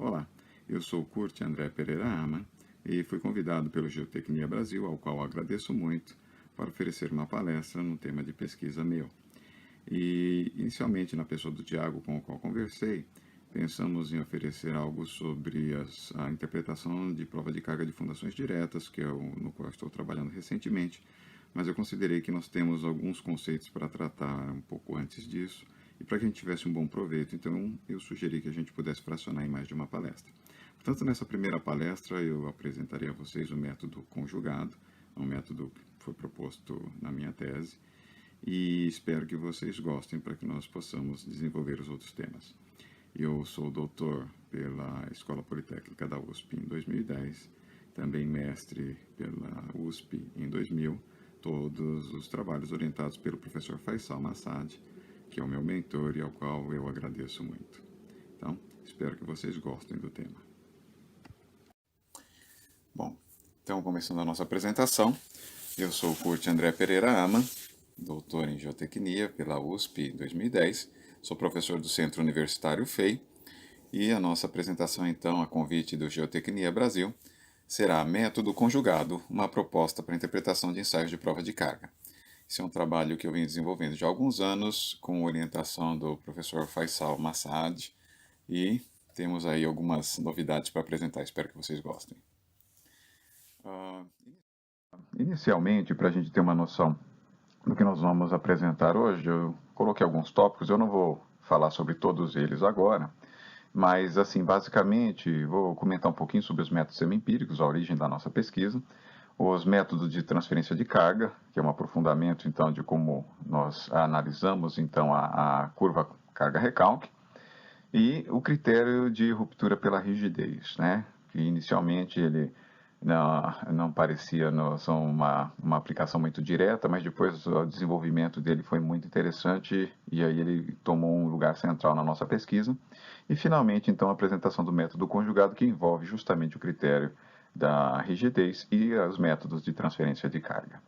Olá, eu sou Kurt André Pereira Ama e fui convidado pelo Geotecnia Brasil, ao qual agradeço muito, para oferecer uma palestra no tema de pesquisa meu. E, inicialmente, na pessoa do Tiago, com o qual conversei, pensamos em oferecer algo sobre a interpretação de prova de carga de fundações diretas, que é no qual estou trabalhando recentemente, mas eu considerei que nós temos alguns conceitos para tratar um pouco antes disso, e para que a gente tivesse um bom proveito, então eu sugeri que a gente pudesse fracionar em mais de uma palestra. Portanto, nessa primeira palestra eu apresentarei a vocês o método conjugado, um método que foi proposto na minha tese, e espero que vocês gostem para que nós possamos desenvolver os outros temas. Eu sou doutor pela Escola Politécnica da USP em 2010, também mestre pela USP em 2000, todos os trabalhos orientados pelo professor Faisal Massad, que é o meu mentor e ao qual eu agradeço muito. Então, espero que vocês gostem do tema. Bom, então começando a nossa apresentação, eu sou o Kurt André Pereira Ama, doutor em Geotecnia pela USP em 2010, sou professor do Centro Universitário FEI, e a nossa apresentação então, a convite do Geotecnia Brasil, será Método Conjugado, uma proposta para interpretação de ensaios de prova de carga. Esse é um trabalho que eu venho desenvolvendo já há alguns anos, com orientação do professor Faisal Massad, e temos aí algumas novidades para apresentar, espero que vocês gostem. Inicialmente, para a gente ter uma noção do que nós vamos apresentar hoje, eu coloquei alguns tópicos, eu não vou falar sobre todos eles agora, mas, assim, basicamente, vou comentar um pouquinho sobre os métodos semi-empíricos, a origem da nossa pesquisa, os métodos de transferência de carga, que é um aprofundamento, então, de como nós analisamos, então, a curva carga-recalque, e o critério de ruptura pela rigidez, né? Que inicialmente ele não parecia uma aplicação muito direta, mas depois o desenvolvimento dele foi muito interessante e aí ele tomou um lugar central na nossa pesquisa. E finalmente, então, a apresentação do método conjugado, que envolve justamente o critério da rigidez e os métodos de transferência de carga.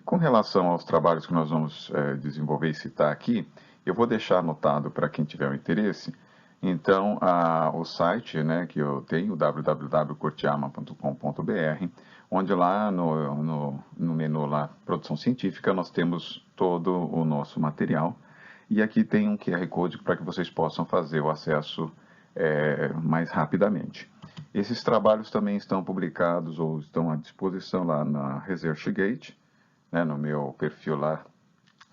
Com relação aos trabalhos que nós vamos desenvolver e citar aqui, eu vou deixar anotado para quem tiver o interesse, então, o site, né, que eu tenho, www.curtiama.com.br, onde lá no menu lá, Produção Científica, nós temos todo o nosso material, e aqui tem um QR Code para que vocês possam fazer o acesso mais rapidamente. Esses trabalhos também estão publicados ou estão à disposição lá na ResearchGate, né, no meu perfil lá,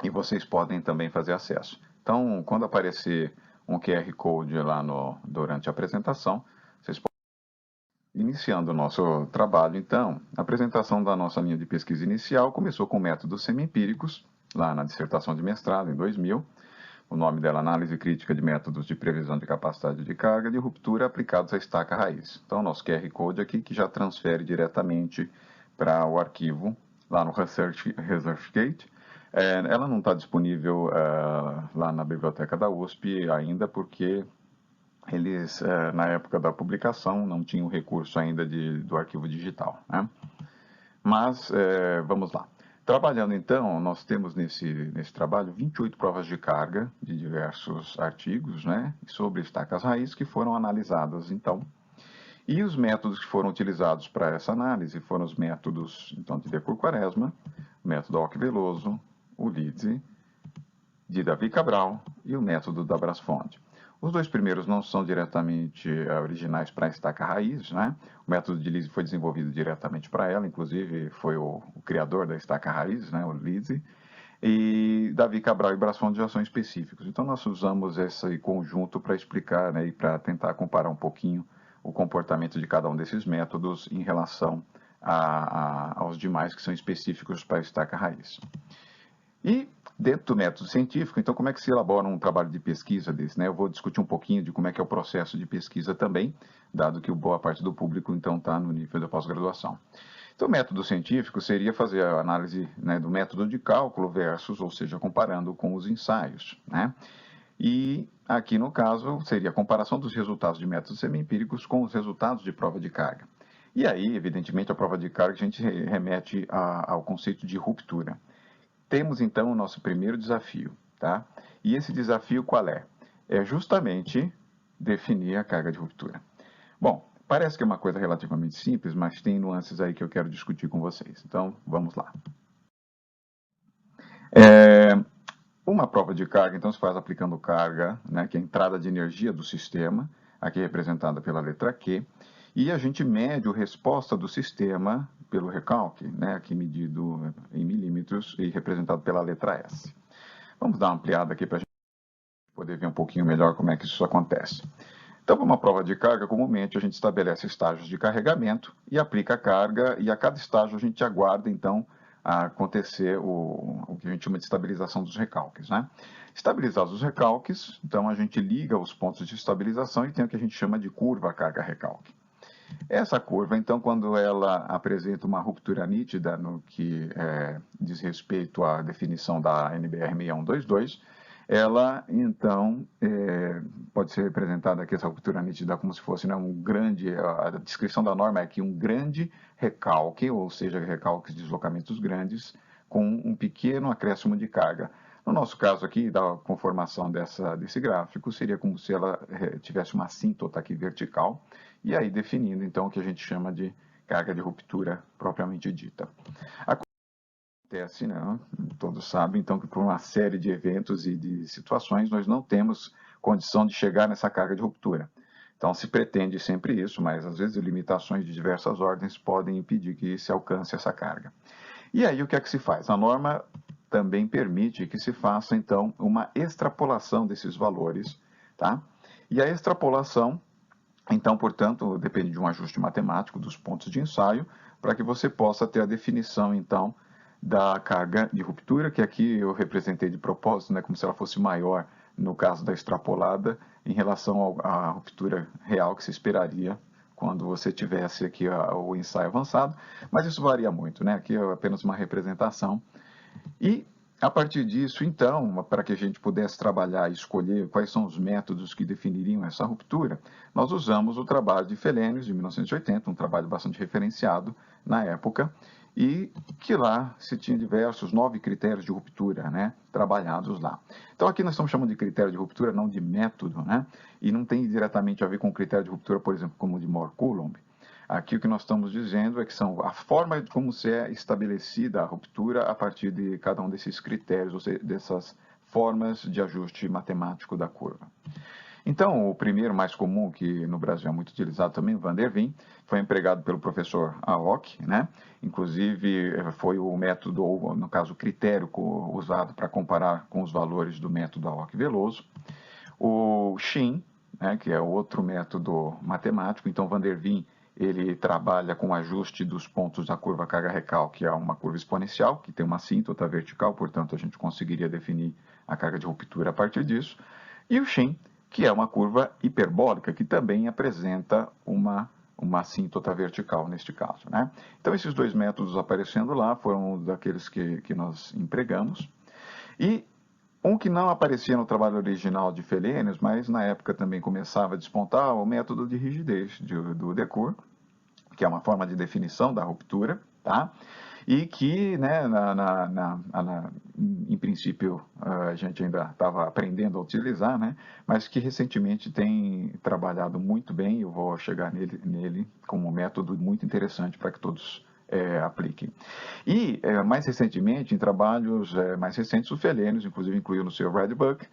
e vocês podem também fazer acesso. Então, quando aparecer um QR Code lá durante a apresentação, vocês podem... Iniciando o nosso trabalho, então, a apresentação da nossa linha de pesquisa inicial começou com métodos semi-empíricos, lá na dissertação de mestrado, em 2000, o nome dela, Análise Crítica de Métodos de Previsão de Capacidade de Carga de Ruptura aplicados à estaca raiz. Então, nosso QR Code aqui, que já transfere diretamente para o arquivo, lá no ResearchGate. Ela não está disponível lá na biblioteca da USP ainda, porque eles, na época da publicação, não tinham recurso ainda do arquivo digital, né? Mas, vamos lá. Trabalhando, então, nós temos nesse trabalho 28 provas de carga de diversos artigos, né, sobre estacas raiz que foram analisadas, então. E os métodos que foram utilizados para essa análise foram os métodos, então, de Decur-Quaresma, o método Occhi-Veloso, o Lidze, de Davi Cabral e o método da Brasfond. Os dois primeiros não são diretamente originais para a estaca raiz, né? O método de Lidze foi desenvolvido diretamente para ela, inclusive foi o criador da estaca raiz, né, o Lidze. E Davi Cabral e Brasfond já são específicos. Então nós usamos esse conjunto para explicar, né, e para tentar comparar um pouquinho o comportamento de cada um desses métodos em relação aos demais que são específicos para a estaca raiz. E dentro do método científico, então, como é que se elabora um trabalho de pesquisa desse, né? Eu vou discutir um pouquinho de como é que é o processo de pesquisa também, dado que boa parte do público, então, está no nível da pós-graduação. Então, o método científico seria fazer a análise, né, do método de cálculo versus, ou seja, comparando com os ensaios, né? E aqui, no caso, seria a comparação dos resultados de métodos semi-empíricos com os resultados de prova de carga. E aí, evidentemente, a prova de carga a gente remete ao conceito de ruptura. Temos, então, o nosso primeiro desafio, tá? E esse desafio qual é? É justamente definir a carga de ruptura. Bom, parece que é uma coisa relativamente simples, mas tem nuances aí que eu quero discutir com vocês. Então, vamos lá. Uma prova de carga, então, se faz aplicando carga, né, que é a entrada de energia do sistema, aqui representada pela letra Q, e a gente mede a resposta do sistema pelo recalque, né, aqui medido em milímetros e representado pela letra S. Vamos dar uma ampliada aqui para a gente poder ver um pouquinho melhor como é que isso acontece. Então, para uma prova de carga, comumente a gente estabelece estágios de carregamento e aplica a carga, e a cada estágio a gente aguarda, então, a acontecer o que a gente chama de estabilização dos recalques, né? Estabilizados os recalques, então a gente liga os pontos de estabilização e tem o que a gente chama de curva carga-recalque. Essa curva, então, quando ela apresenta uma ruptura nítida no que diz respeito à definição da NBR 6122, ela, então, pode ser representada aqui, essa ruptura nítida, como se fosse, né, um grande, a descrição da norma é que um grande recalque, ou seja, recalques de deslocamentos grandes, com um pequeno acréscimo de carga. No nosso caso aqui, da conformação desse gráfico, seria como se ela tivesse uma assíntota aqui vertical, e aí definindo, então, o que a gente chama de carga de ruptura propriamente dita. Acontece, né, todos sabem, então, que por uma série de eventos e de situações, nós não temos condição de chegar nessa carga de ruptura. Então, se pretende sempre isso, mas às vezes limitações de diversas ordens podem impedir que se alcance essa carga. E aí, o que é que se faz? A norma também permite que se faça, então, uma extrapolação desses valores, tá? E a extrapolação, então, portanto, depende de um ajuste matemático dos pontos de ensaio, para que você possa ter a definição, então, da carga de ruptura, que aqui eu representei de propósito, né, como se ela fosse maior no caso da extrapolada, em relação à ruptura real que se esperaria quando você tivesse aqui o ensaio avançado, mas isso varia muito, né? Aqui é apenas uma representação. E, a partir disso, então, para que a gente pudesse trabalhar e escolher quais são os métodos que definiriam essa ruptura, nós usamos o trabalho de Felenius, de 1980, um trabalho bastante referenciado na época, e que lá se tinha diversos 9 critérios de ruptura, né, trabalhados lá. Então aqui nós estamos chamando de critério de ruptura, não de método, né, e não tem diretamente a ver com o critério de ruptura, por exemplo, como o de Mohr-Coulomb. Aqui o que nós estamos dizendo é que são a forma de como se é estabelecida a ruptura a partir de cada um desses critérios, ou seja, dessas formas de ajuste matemático da curva. Então, o primeiro mais comum, que no Brasil é muito utilizado também, o Van der Wien, foi empregado pelo professor Aoki, né? Inclusive, foi o método, ou no caso, o critério usado para comparar com os valores do método Aoki-Veloso. O Shin, né, que é outro método matemático, então Van der Wien, ele trabalha com o ajuste dos pontos da curva carga-recalque, que é uma curva exponencial, que tem uma assíntota vertical, portanto, a gente conseguiria definir a carga de ruptura a partir disso. E o Shin, que é uma curva hiperbólica, que também apresenta uma assíntota vertical neste caso, né? Então, esses dois métodos aparecendo lá foram daqueles que nós empregamos. E um que não aparecia no trabalho original de Felenius, mas na época também começava a despontar, o método de rigidez do Decour, que é uma forma de definição da ruptura, tá? E que, né, em princípio, a gente ainda estava aprendendo a utilizar, né, mas que recentemente tem trabalhado muito bem, eu vou chegar nele como um método muito interessante para que todos apliquem. E, mais recentemente, em trabalhos mais recentes, o Felenius, inclusive, incluiu no seu Red Book,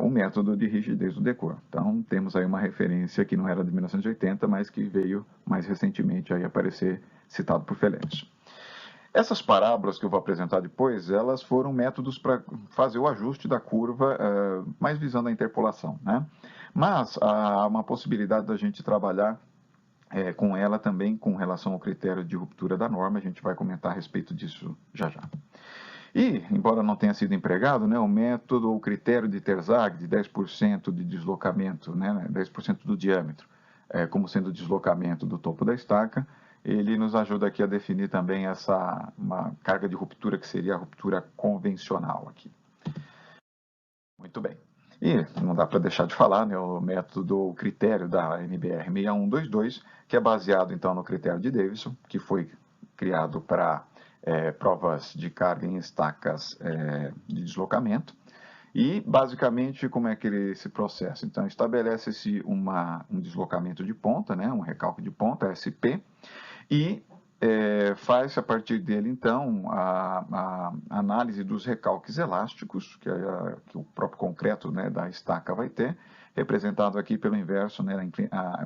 o método de rigidez do Decour. Então, temos aí uma referência que não era de 1980, mas que veio mais recentemente aí aparecer citado por Felenius. Essas parábolas que eu vou apresentar depois, elas foram métodos para fazer o ajuste da curva, mais visando a interpolação, né? Mas há uma possibilidade da gente trabalhar com ela também com relação ao critério de ruptura da norma, a gente vai comentar a respeito disso já já. E, embora não tenha sido empregado, né, o método ou critério de Terzag, de 10% de deslocamento, né, 10% do diâmetro, como sendo o deslocamento do topo da estaca, ele nos ajuda aqui a definir também uma carga de ruptura que seria a ruptura convencional aqui. Muito bem. E não dá para deixar de falar, né, o método, o critério da NBR 6122, que é baseado então no critério de Davidson, que foi criado para provas de carga em estacas de deslocamento. E, basicamente, como é que ele se processa? Então, estabelece-se um deslocamento de ponta, né, um recalque de ponta, SP, e faz-se a partir dele, então, a análise dos recalques elásticos, que o próprio concreto, né, da estaca vai ter, representado aqui pelo inverso, né,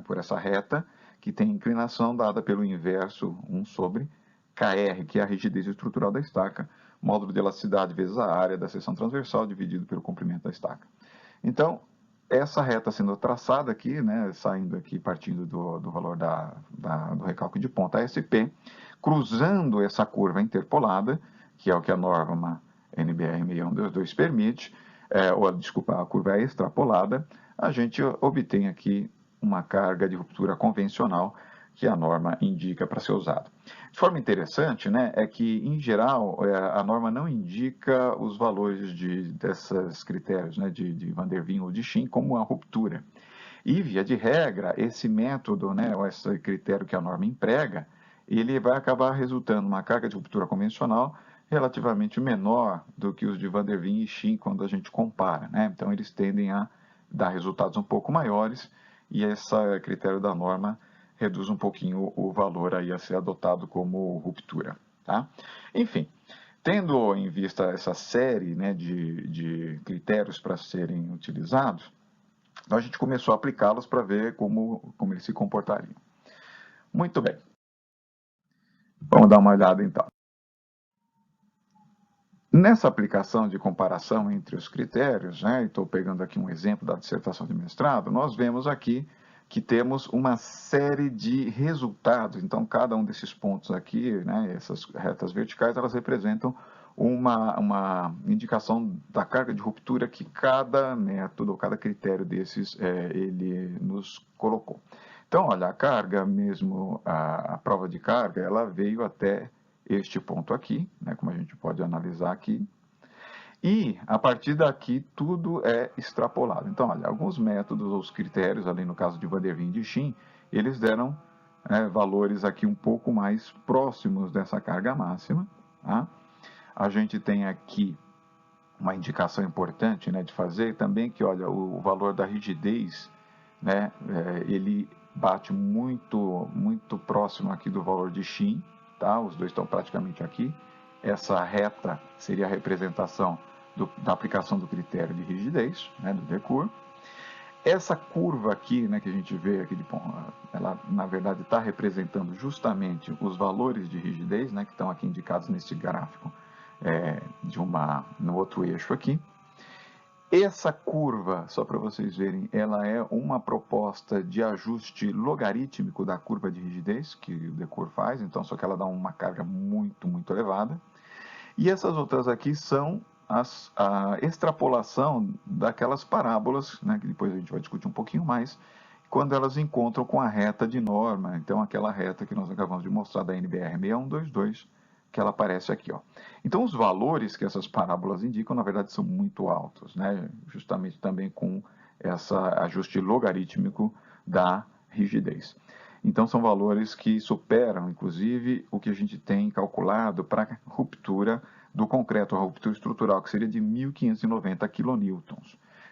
por essa reta, que tem inclinação dada pelo inverso 1 sobre KR, que é a rigidez estrutural da estaca, módulo de elasticidade vezes a área da seção transversal dividido pelo comprimento da estaca. Então, essa reta sendo traçada aqui, né, saindo aqui, partindo do valor do recalque de ponta SP, cruzando essa curva interpolada, que é o que a norma NBR 6122 permite, desculpa, a curva é extrapolada, a gente obtém aqui uma carga de ruptura convencional que a norma indica para ser usado. De forma interessante, né, é que, em geral, a norma não indica os valores desses critérios, né, de Van der Wijn ou de Shin como a ruptura. E, via de regra, esse método, né, ou esse critério que a norma emprega, ele vai acabar resultando uma carga de ruptura convencional relativamente menor do que os de Van der Wijn e Shin quando a gente compara, né? Então, eles tendem a dar resultados um pouco maiores e esse critério da norma reduz um pouquinho o valor aí a ser adotado como ruptura, tá? Enfim, tendo em vista essa série, né, de critérios para serem utilizados, então a gente começou a aplicá-los para ver como eles se comportariam. Muito bem. Vamos dar uma olhada então. Nessa aplicação de comparação entre os critérios, né, estou pegando aqui um exemplo da dissertação de mestrado, nós vemos aqui que temos uma série de resultados. Então, cada um desses pontos aqui, né, essas retas verticais, elas representam uma indicação da carga de ruptura que cada método, cada critério desses, ele nos colocou. Então, olha, a carga mesmo, a prova de carga, ela veio até este ponto aqui, né, como a gente pode analisar aqui, e a partir daqui tudo é extrapolado. Então, olha, alguns métodos ou os critérios, ali no caso de Van der Wijn e de Shin, eles deram valores aqui um pouco mais próximos dessa carga máxima. Tá? A gente tem aqui uma indicação importante, né, de fazer também que, olha, o valor da rigidez, né, ele bate muito próximo aqui do valor de Shin, tá? Os dois estão praticamente aqui. Essa reta seria a representação da aplicação do critério de rigidez, né, do DECUR. Essa curva aqui, né, que a gente vê aqui, ela na verdade está representando justamente os valores de rigidez, né, que estão aqui indicados nesse gráfico no outro eixo aqui. Essa curva, só para vocês verem, ela é uma proposta de ajuste logarítmico da curva de rigidez que o DECUR faz, então só que ela dá uma carga muito elevada. E essas outras aqui são a extrapolação daquelas parábolas, né, que depois a gente vai discutir um pouquinho mais, quando elas encontram com a reta de norma, então aquela reta que nós acabamos de mostrar da NBR 6122, que ela aparece aqui. Ó. Então, os valores que essas parábolas indicam, na verdade, são muito altos, né? Justamente também com esse ajuste logarítmico da rigidez. Então, são valores que superam, inclusive, o que a gente tem calculado para a ruptura do concreto, a ruptura estrutural, que seria de 1.590 kN.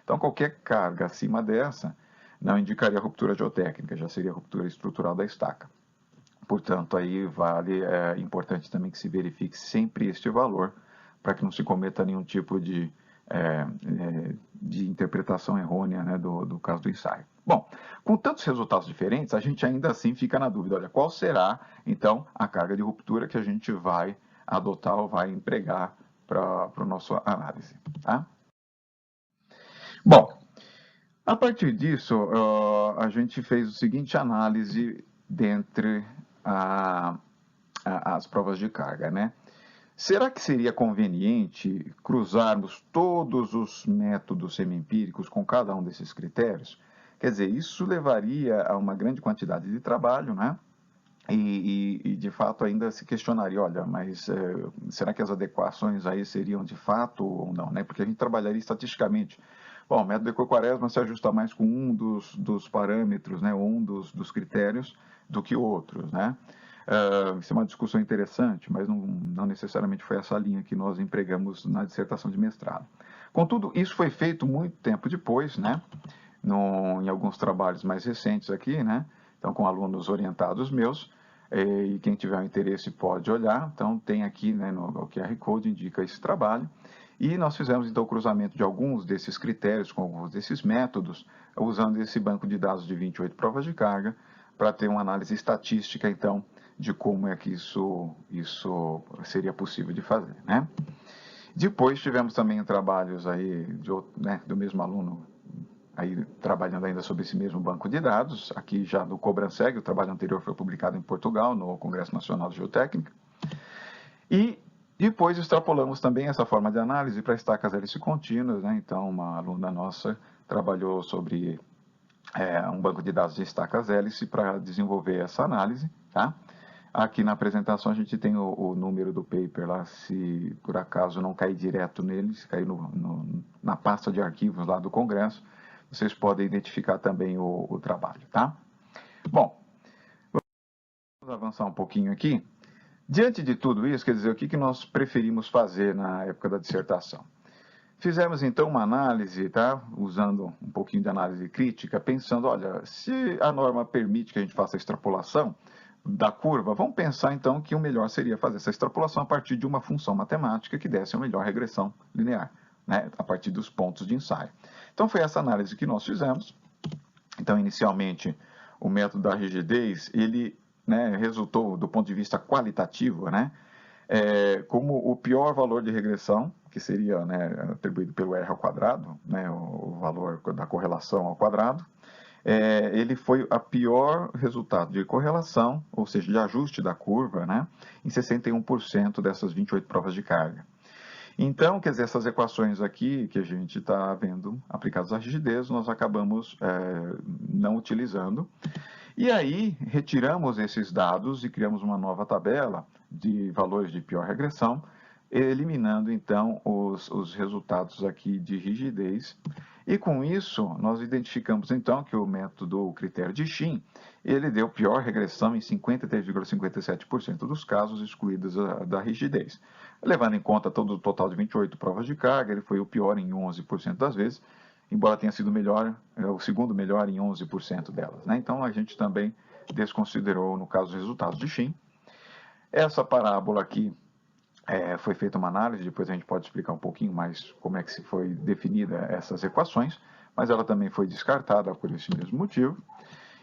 Então, qualquer carga acima dessa não indicaria ruptura geotécnica, já seria ruptura estrutural da estaca. Portanto, aí é importante também que se verifique sempre este valor, para que não se cometa nenhum tipo de interpretação errônea, né, do caso do ensaio. Bom, com tantos resultados diferentes, a gente ainda assim fica na dúvida, olha, qual será, então, a carga de ruptura que a gente vai adotar ou vai empregar para a nossa análise. Tá? Bom, a partir disso, a gente fez o seguinte análise dentre as provas de carga, né? Será que seria conveniente cruzarmos todos os métodos semi-empíricos com cada um desses critérios? Quer dizer, isso levaria a uma grande quantidade de trabalho, né? E de fato ainda se questionaria, olha, mas será que as adequações aí seriam de fato ou não, né? Porque a gente trabalharia estatisticamente. Bom, o método Eco-Quaresma se ajusta mais com um dos parâmetros, né, um dos critérios do que outros, né? Isso é uma discussão interessante, mas não necessariamente foi essa linha que nós empregamos na dissertação de mestrado. Contudo, isso foi feito muito tempo depois, né? Em alguns trabalhos mais recentes aqui, né? Então, com alunos orientados meus, e quem tiver interesse pode olhar. Então, tem aqui, né, no QR Code, indica esse trabalho. E nós fizemos, então, o cruzamento de alguns desses critérios com alguns desses métodos, usando esse banco de dados de 28 provas de carga, para ter uma análise estatística, então, de como é que isso seria possível de fazer, né? Depois tivemos também trabalhos aí né, do mesmo aluno, aí trabalhando ainda sobre esse mesmo banco de dados, aqui já no Cobranseg. O trabalho anterior foi publicado em Portugal, no Congresso Nacional de Geotécnica. E depois extrapolamos também essa forma de análise para estacas hélice contínuas, né? Então, uma aluna nossa trabalhou sobre um banco de dados de estacas hélice para desenvolver essa análise, tá? Aqui na apresentação a gente tem o número do paper lá, se por acaso não cair direto nele, se cair na pasta de arquivos lá do Congresso, vocês podem identificar também o trabalho, tá? Bom, vamos avançar um pouquinho aqui. Diante de tudo isso, quer dizer, o que nós preferimos fazer na época da dissertação? Fizemos então uma análise, tá? Usando um pouquinho de análise crítica, pensando, olha, se a norma permite que a gente faça a extrapolação da curva, vamos pensar então que o melhor seria fazer essa extrapolação a partir de uma função matemática que desse a melhor regressão linear, né? A partir dos pontos de ensaio. Então foi essa análise que nós fizemos. Então, inicialmente, o método da rigidez, ele, né, resultou do ponto de vista qualitativo, né, como o pior valor de regressão, que seria, né, atribuído pelo R ao quadrado, né, o valor da correlação ao quadrado. Ele foi o pior resultado de correlação, ou seja, de ajuste da curva, né, em 61% dessas 28 provas de carga. Então, quer dizer, essas equações aqui que a gente está vendo aplicadas à rigidez, nós acabamos não utilizando. E aí, retiramos esses dados e criamos uma nova tabela de valores de pior regressão, eliminando, então, os resultados aqui de rigidez. E com isso, nós identificamos, então, que o método, o critério de Shin, ele deu pior regressão em 53,57% dos casos excluídos da rigidez. Levando em conta todo o total de 28 provas de carga, ele foi o pior em 11% das vezes, embora tenha sido melhor, o segundo melhor em 11% delas, né? Então, a gente também desconsiderou, no caso, os resultados de Shin. Essa parábola aqui foi feita uma análise, depois a gente pode explicar um pouquinho mais como é que se foi definida essas equações, mas ela também foi descartada por esse mesmo motivo.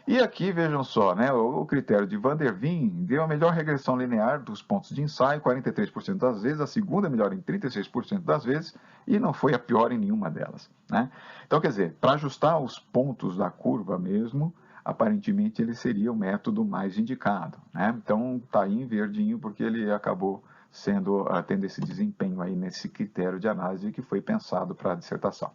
E aqui, vejam só, né, o critério de Van der Veen deu a melhor regressão linear dos pontos de ensaio, 43% das vezes, a segunda melhor em 36% das vezes, e não foi a pior em nenhuma delas, né? Então, quer dizer, para ajustar os pontos da curva mesmo, aparentemente ele seria o método mais indicado, né? Então, está aí em verdinho, porque ele acabou tendo esse desempenho aí nesse critério de análise que foi pensado para a dissertação.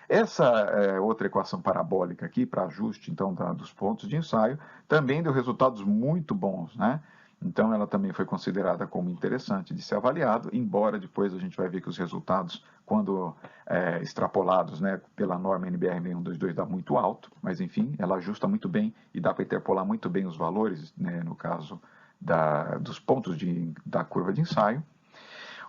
Essa outra equação parabólica aqui, para ajuste, então, dos pontos de ensaio, também deu resultados muito bons, né? Então, ela também foi considerada como interessante de ser avaliado, embora depois a gente vai ver que os resultados, quando extrapolados, né, pela norma NBR 6122, dá muito alto, mas, enfim, ela ajusta muito bem e dá para interpolar muito bem os valores, né, no caso dos pontos da curva de ensaio.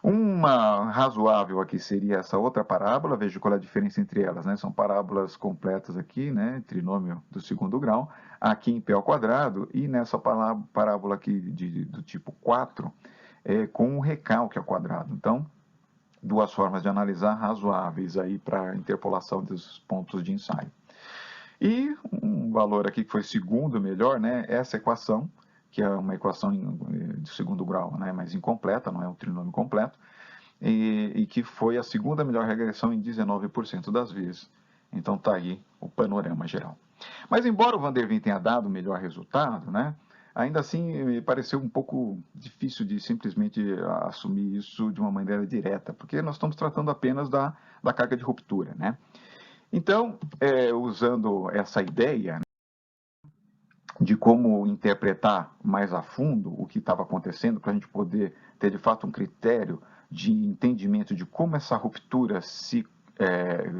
Uma razoável aqui seria essa outra parábola, veja qual é a diferença entre elas, né? São parábolas completas aqui, né? Trinômio do segundo grau, aqui em P ao quadrado, e nessa parábola aqui do tipo 4, com um recalque ao quadrado. Então, duas formas de analisar razoáveis aí para interpolação dos pontos de ensaio. E um valor aqui que foi segundo melhor, né? Essa equação, que é uma equação de segundo grau, né, mas incompleta, não é um trinômio completo, e que foi a segunda melhor regressão em 19% das vezes. Então está aí o panorama geral. Mas embora o Van der Veen tenha dado o melhor resultado, né, ainda assim me pareceu um pouco difícil de simplesmente assumir isso de uma maneira direta, porque nós estamos tratando apenas da carga de ruptura, né? Então, usando essa ideia de como interpretar mais a fundo o que estava acontecendo, para a gente poder ter de fato um critério de entendimento de como essa ruptura se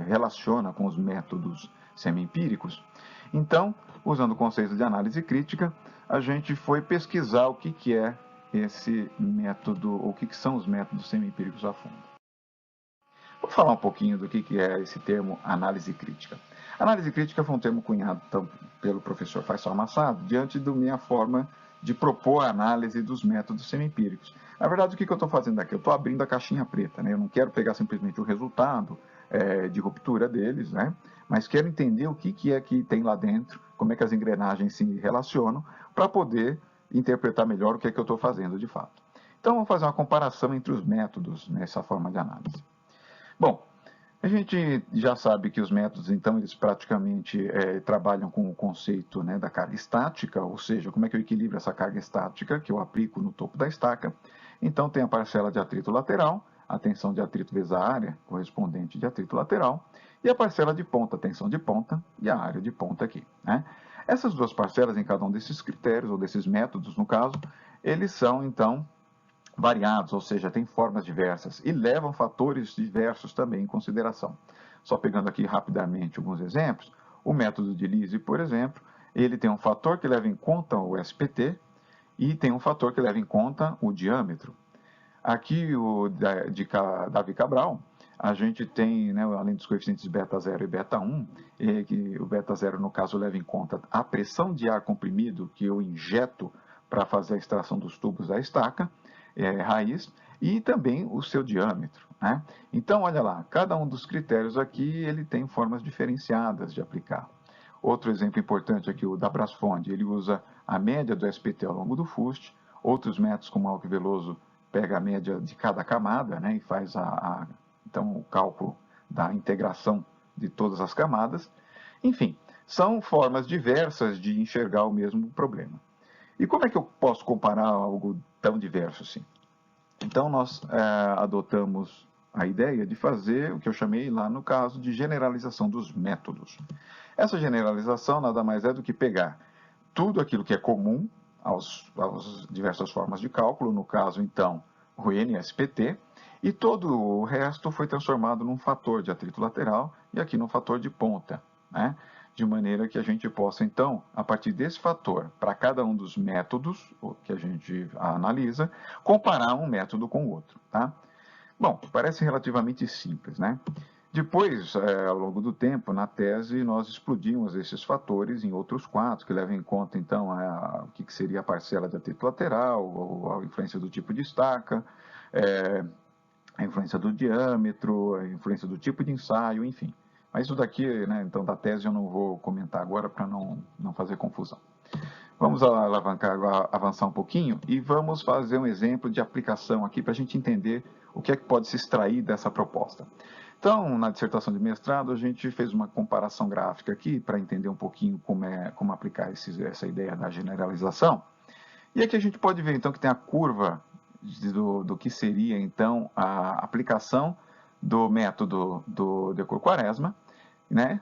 relaciona com os métodos semi-empíricos. Então, usando o conceito de análise crítica, a gente foi pesquisar o que é esse método, o que são os métodos semi-empíricos a fundo. Vou falar um pouquinho do que é esse termo análise crítica. Análise crítica foi um termo cunhado pelo professor Faisal Massad diante da minha forma de propor a análise dos métodos semi-empíricos. Na verdade, o que eu estou fazendo aqui? Eu estou abrindo a caixinha preta, né? Eu não quero pegar simplesmente o resultado de ruptura deles, né? Mas quero entender o que é que tem lá dentro, como é que as engrenagens se relacionam, para poder interpretar melhor o que é que eu estou fazendo de fato. Então, vamos fazer uma comparação entre os métodos nessa forma de análise. Bom, a gente já sabe que os métodos, então, eles praticamente trabalham com o conceito, né, da carga estática, ou seja, como é que eu equilibro essa carga estática que eu aplico no topo da estaca. Então, tem a parcela de atrito lateral, a tensão de atrito vezes a área correspondente de atrito lateral, e a parcela de ponta, a tensão de ponta e a área de ponta aqui, né? Essas duas parcelas, em cada um desses critérios, ou desses métodos, no caso, eles são, então, variados, ou seja, têm formas diversas e levam fatores diversos também em consideração. Só pegando aqui rapidamente alguns exemplos, o método de Lise, por exemplo, ele tem um fator que leva em conta o SPT e tem um fator que leva em conta o diâmetro. Aqui, o de Davi Cabral, a gente tem, né, além dos coeficientes beta 0 e beta 1, que o beta 0, no caso, leva em conta a pressão de ar comprimido que eu injeto para fazer a extração dos tubos da estaca, raiz, e também o seu diâmetro, né? Então, olha lá, cada um dos critérios aqui, ele tem formas diferenciadas de aplicar. Outro exemplo importante aqui, o da Brasfond, ele usa a média do SPT ao longo do fuste. Outros métodos, como o Alck Veloso, pega a média de cada camada, né, e faz então, o cálculo da integração de todas as camadas. Enfim, são formas diversas de enxergar o mesmo problema. E como é que eu posso comparar algo tão diverso assim? Então, nós adotamos a ideia de fazer o que eu chamei lá no caso de generalização dos métodos. Essa generalização nada mais é do que pegar tudo aquilo que é comum às diversas formas de cálculo, no caso, então, o NSPT, e todo o resto foi transformado num fator de atrito lateral e aqui num fator de ponta, né? De maneira que a gente possa, então, a partir desse fator, para cada um dos métodos que a gente analisa, comparar um método com o outro, tá? Bom, parece relativamente simples, né? Depois, ao longo do tempo, na tese, nós explodimos esses fatores em outros quadros, que levam em conta, então, o que seria a parcela de atrito lateral, a influência do tipo de estaca, a influência do diâmetro, a influência do tipo de ensaio, enfim. Mas isso daqui, né, então, da tese eu não vou comentar agora para não fazer confusão. Vamos avançar um pouquinho e vamos fazer um exemplo de aplicação aqui para a gente entender o que é que pode se extrair dessa proposta. Então, na dissertação de mestrado, a gente fez uma comparação gráfica aqui para entender um pouquinho como aplicar essa ideia da generalização. E aqui a gente pode ver, então, que tem a curva do que seria, então, a aplicação do método do Decor-Quaresma, né,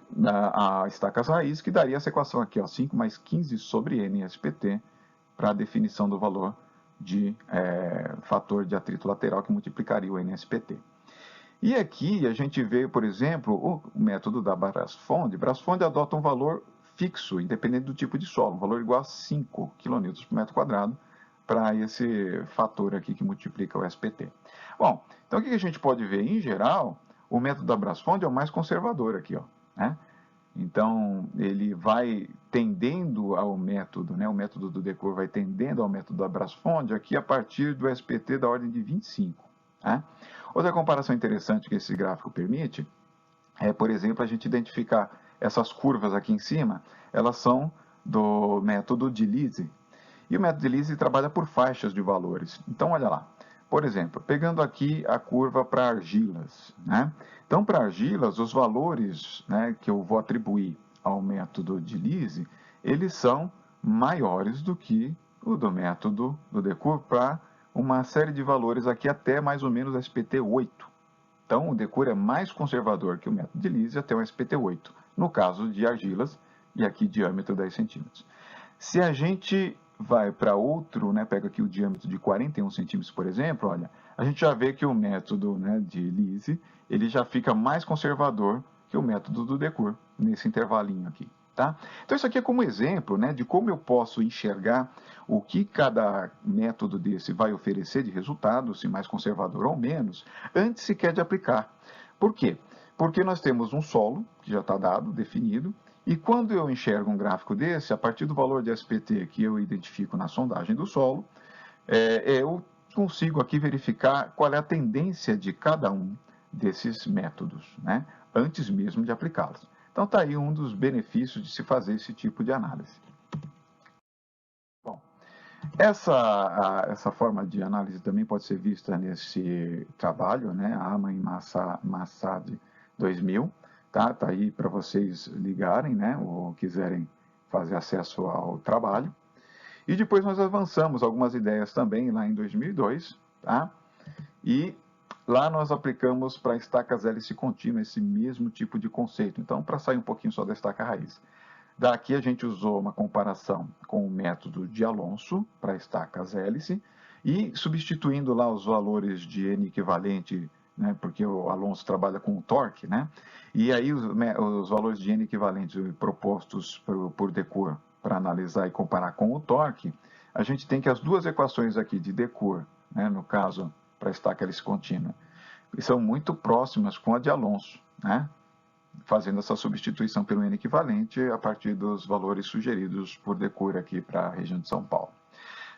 a estacas raiz, que daria essa equação aqui, ó, 5 mais 15 sobre NSPT, para a definição do valor de fator de atrito lateral que multiplicaria o NSPT. E aqui a gente vê, por exemplo, o método da Brasfond. Brasfond adota um valor fixo, independente do tipo de solo, um valor igual a 5 kN por metro quadrado, para esse fator aqui que multiplica o SPT. Bom, então o que a gente pode ver? Em geral, o método da Brasfond é o mais conservador aqui, ó, né? Então, ele vai tendendo ao método, né? O método do Decor vai tendendo ao método da Brasfond aqui a partir do SPT da ordem de 25. Né? Outra comparação interessante que esse gráfico permite é, por exemplo, a gente identificar essas curvas aqui em cima, elas são do método de Lise. E o método de Lise trabalha por faixas de valores. Então, olha lá. Por exemplo, pegando aqui a curva para argilas, né? Então, para argilas, os valores, né, que eu vou atribuir ao método de Lise, eles são maiores do que o do método do Decor para uma série de valores aqui até mais ou menos SPT 8. Então, o Decor é mais conservador que o método de Lise até o SPT 8, no caso de argilas, e aqui diâmetro 10 centímetros. Se a gente vai para outro, né, pega aqui o diâmetro de 41 centímetros, por exemplo, olha, a gente já vê que o método, né, de Lise, ele já fica mais conservador que o método do Decor, nesse intervalinho aqui. Tá? Então, isso aqui é como exemplo, né, de como eu posso enxergar o que cada método desse vai oferecer de resultado, se mais conservador ou menos, antes sequer de aplicar. Por quê? Porque nós temos um solo, que já está dado, definido, e quando eu enxergo um gráfico desse, a partir do valor de SPT que eu identifico na sondagem do solo, eu consigo aqui verificar qual é a tendência de cada um desses métodos, né, antes mesmo de aplicá-los. Então, está aí um dos benefícios de se fazer esse tipo de análise. Bom, essa forma de análise também pode ser vista nesse trabalho, né, AMA em Massad 2000, tá aí para vocês ligarem, né, ou quiserem fazer acesso ao trabalho. E depois nós avançamos algumas ideias também lá em 2002, tá? E lá nós aplicamos para estacas hélice contínua esse mesmo tipo de conceito. Então, para sair um pouquinho só da estaca raiz. Daqui a gente usou uma comparação com o método de Alonso para estacas hélice e substituindo lá os valores de N equivalente, né, porque o Alonso trabalha com o torque, né? E aí os valores de N equivalente propostos por Decour para analisar e comparar com o torque, a gente tem que as duas equações aqui de Decour, né, no caso para estaca hélice contínua, são muito próximas com a de Alonso, né? Fazendo essa substituição pelo N equivalente a partir dos valores sugeridos por Decour aqui para a região de São Paulo.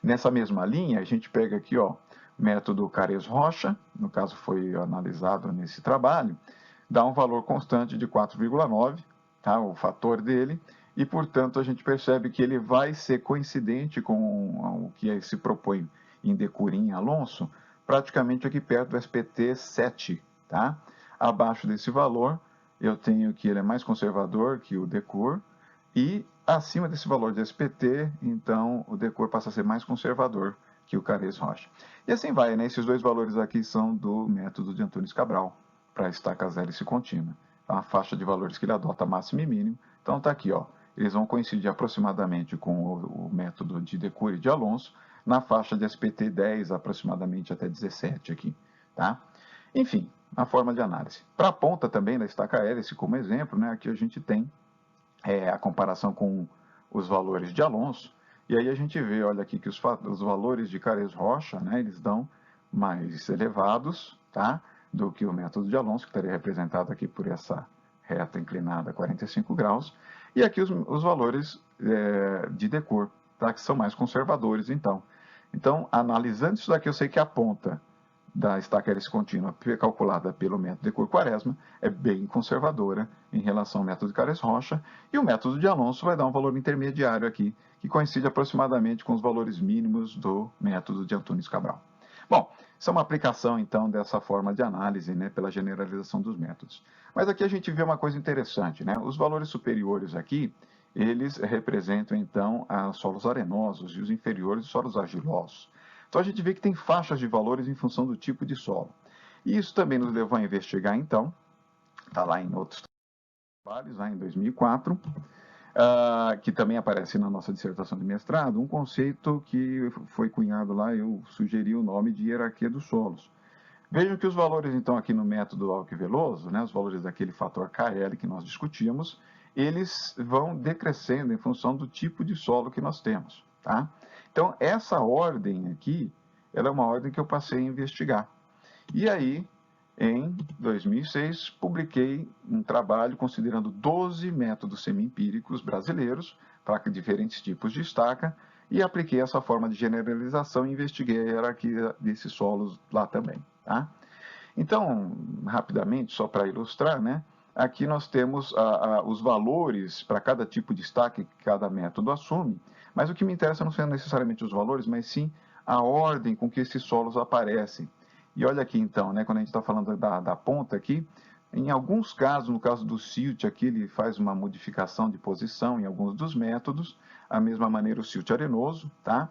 Nessa mesma linha, a gente pega aqui, ó, método Cares-Rocha, no caso foi analisado nesse trabalho, dá um valor constante de 4,9, tá, o fator dele, e, portanto, a gente percebe que ele vai ser coincidente com o que se propõe em Decour e em Alonso, praticamente aqui perto do SPT 7, tá? Abaixo desse valor, eu tenho que ele é mais conservador que o Decour, e acima desse valor de SPT, então o Decour passa a ser mais conservador que o Cares-Rocha. E assim vai, né? Esses dois valores aqui são do método de Antunes Cabral, para estacas hélice contínua. A faixa de valores que ele adota máximo e mínimo. Então está aqui, ó. Eles vão coincidir aproximadamente com o método de Decour e de Alonso, na faixa de SPT 10, aproximadamente até 17 aqui, tá? Enfim, a forma de análise. Para a ponta também da estaca hélice, como exemplo, né, aqui a gente tem a comparação com os valores de Alonso, e aí a gente vê, olha aqui, que os valores de Cares-Rocha, né, eles dão mais elevados, tá, do que o método de Alonso, que estaria representado aqui por essa reta inclinada a 45 graus, e aqui os valores de Decour, tá, que são mais conservadores, então. Então, analisando isso daqui, eu sei que a ponta da estaca hélice contínua calculada pelo método Decour-Quaresma é bem conservadora em relação ao método de Cares-Rocha, e o método de Alonso vai dar um valor intermediário aqui, que coincide aproximadamente com os valores mínimos do método de Antunes Cabral. Bom, isso é uma aplicação, então, dessa forma de análise, né, pela generalização dos métodos. Mas aqui a gente vê uma coisa interessante, né? Os valores superiores aqui, eles representam, então, os solos arenosos, e os inferiores, os solos argilosos. Então a gente vê que tem faixas de valores em função do tipo de solo. E isso também nos levou a investigar, então, está lá em outros trabalhos, lá em 2004, que também aparece na nossa dissertação de mestrado, um conceito que foi cunhado lá, eu sugeri o nome de hierarquia dos solos. Vejam que os valores, então, aqui no método Alck-Veloso, né, os valores daquele fator KL que nós discutimos, eles vão decrescendo em função do tipo de solo que nós temos, tá? Então, essa ordem aqui, ela é uma ordem que eu passei a investigar. E aí, em 2006, publiquei um trabalho considerando 12 métodos semi-empíricos brasileiros para diferentes tipos de estaca e apliquei essa forma de generalização e investiguei a hierarquia desses solos lá também, tá? Então, rapidamente, só para ilustrar, né? Aqui nós temos os valores para cada tipo de estaca que cada método assume, mas o que me interessa não são necessariamente os valores, mas sim a ordem com que esses solos aparecem. E olha aqui então, né, quando a gente está falando da ponta aqui, em alguns casos, no caso do silt aqui, ele faz uma modificação de posição em alguns dos métodos, a mesma maneira o silt arenoso, tá?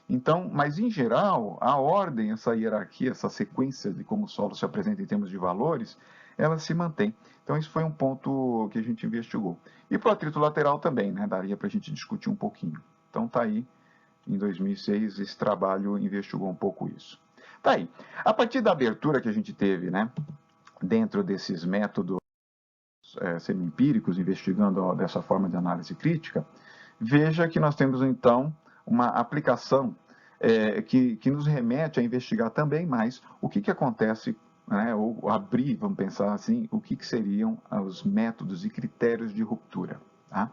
Então, mas em geral, a ordem, essa hierarquia, essa sequência de como o solo se apresenta em termos de valores, ela se mantém. Então, isso foi um ponto que a gente investigou. E para o atrito lateral também, né? Daria para a gente discutir um pouquinho. Então, tá aí, em 2006, esse trabalho investigou um pouco isso. Tá aí. A partir da abertura que a gente teve, né? Dentro desses métodos métodos semi-empíricos, investigando dessa forma de análise crítica, veja que nós temos, então, uma aplicação que nos remete a investigar também mais o que acontece, né, ou abrir, vamos pensar assim, o que seriam os métodos e critérios de ruptura. Tá?